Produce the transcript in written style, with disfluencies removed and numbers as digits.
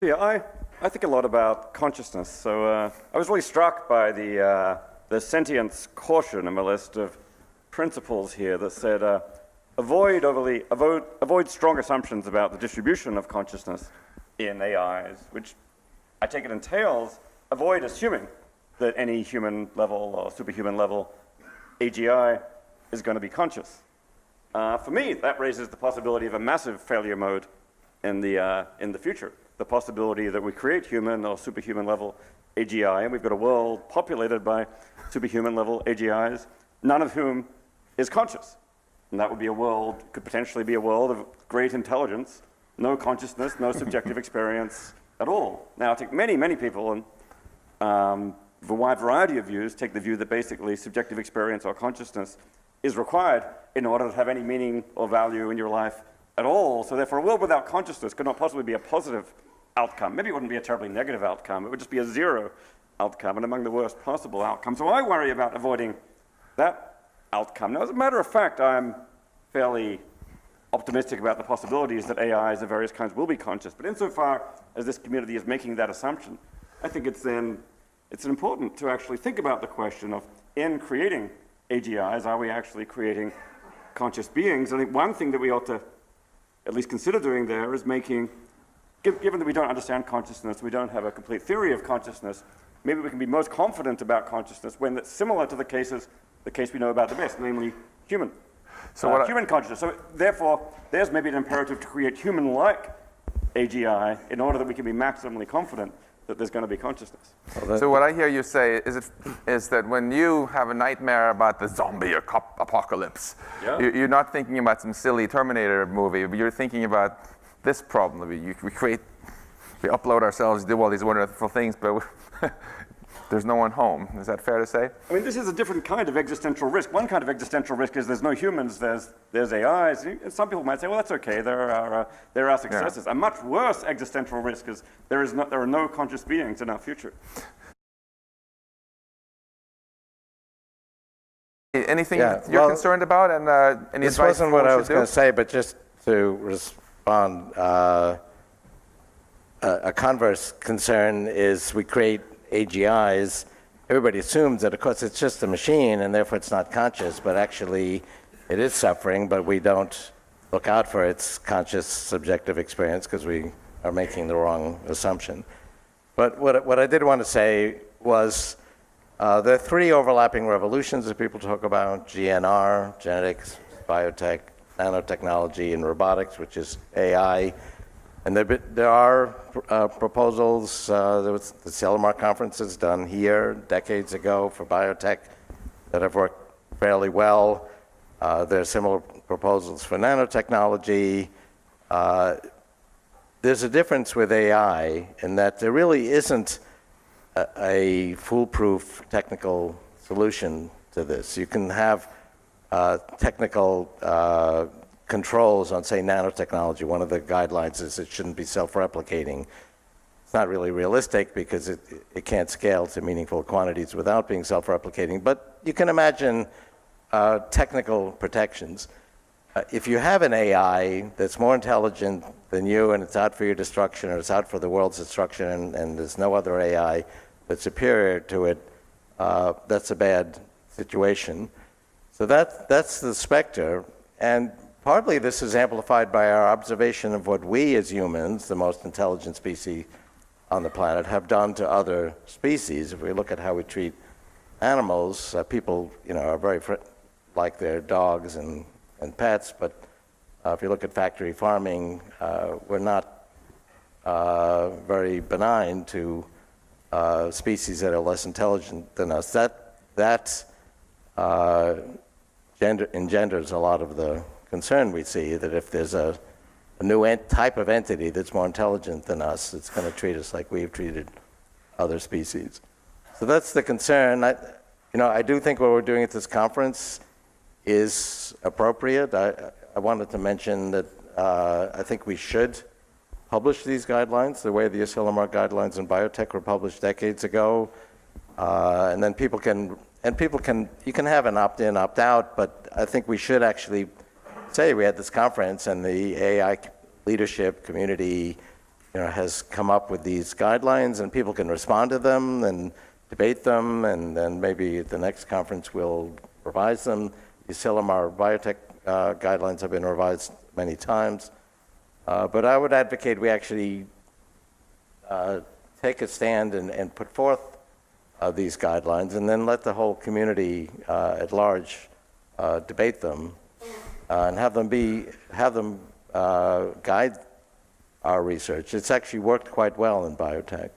Yeah, I think a lot about consciousness. So I was really struck by the sentience caution in my list of principles here that said avoid strong assumptions about the distribution of consciousness in AIs, which I take it entails avoid assuming that any human level or superhuman level AGI is going to be conscious. For me, that raises the possibility of a massive failure mode in the future. The possibility that we create human or superhuman level AGI, and we've got a world populated by superhuman level AGIs, none of whom is conscious. And that would be could potentially be a world of great intelligence, no consciousness, no subjective experience at all. Now, I think many people, and a wide variety of views, take the view that basically subjective experience or consciousness is required in order to have any meaning or value in your life at all. So therefore, a world without consciousness could not possibly be a positive outcome. Maybe it wouldn't be a terribly negative outcome. It would just be a zero outcome and among the worst possible outcomes. So I worry about avoiding that outcome. Now, as a matter of fact, I'm fairly optimistic about the possibilities that AIs of various kinds will be conscious. But insofar as this community is making that assumption, I think it's important to actually think about the question of, in creating AGIs, are we actually creating conscious beings? I think one thing that we ought to at least consider doing there is given that we don't understand consciousness, we don't have a complete theory of consciousness, maybe we can be most confident about consciousness when it's similar to the case we know about the best, namely human consciousness. So therefore, there's maybe an imperative to create human-like AGI in order that we can be maximally confident that there's going to be consciousness. So what I hear you say is that when you have a nightmare about the zombie apocalypse, yeah, you're not thinking about some silly Terminator movie, but you're thinking about this problem. We upload ourselves, do all these wonderful things, but there's no one home. Is that fair to say? I mean, this is a different kind of existential risk. One kind of existential risk is there's no humans, there's AIs. And some people might say, well, that's okay, there are successes. Yeah. A much worse existential risk is there are no conscious beings in our future. Anything you're concerned about, and any this advice? This wasn't what I was going to say, but just to respond, a converse concern is we create AGIs. Everybody assumes that, of course, it's just a machine and therefore it's not conscious, but actually it is suffering, but we don't look out for its conscious subjective experience because we are making the wrong assumption. But what I did want to say was there are three overlapping revolutions that people talk about: GNR, genetics, biotech, nanotechnology, and robotics, which is AI. And there are proposals. There was the Cellamar conferences done here decades ago for biotech that have worked fairly well. There are similar proposals for nanotechnology. There's a difference with AI in that there really isn't a foolproof technical solution to this. You can have technical controls on, say, nanotechnology. One of the guidelines is it shouldn't be self-replicating. It's not really realistic because it can't scale to meaningful quantities without being self-replicating, but you can imagine technical protections. If you have an AI that's more intelligent than you and it's out for your destruction or it's out for the world's destruction and there's no other AI that's superior to it, that's a bad situation. So that's the specter. And partly this is amplified by our observation of what we as humans, the most intelligent species on the planet, have done to other species. If we look at how we treat animals, people are very like their dogs and pets, but if you look at factory farming, we're not very benign to species that are less intelligent than us. That engenders a lot of the concern we see, that if there's a new type of entity that's more intelligent than us, it's going to treat us like we've treated other species. So that's the concern. I do think what we're doing at this conference is appropriate. I wanted to mention that I think we should publish these guidelines the way the Asilomar guidelines in biotech were published decades ago, and then you can have an opt-in, opt-out, but I think we should actually say we had this conference and the AI leadership community has come up with these guidelines, and people can respond to them and debate them, and then maybe at the next conference we'll revise them. The Asilomar Biotech guidelines have been revised many times. But I would advocate we actually take a stand and put forth these guidelines, and then let the whole community at large debate them, and have them guide our research. It's actually worked quite well in biotech.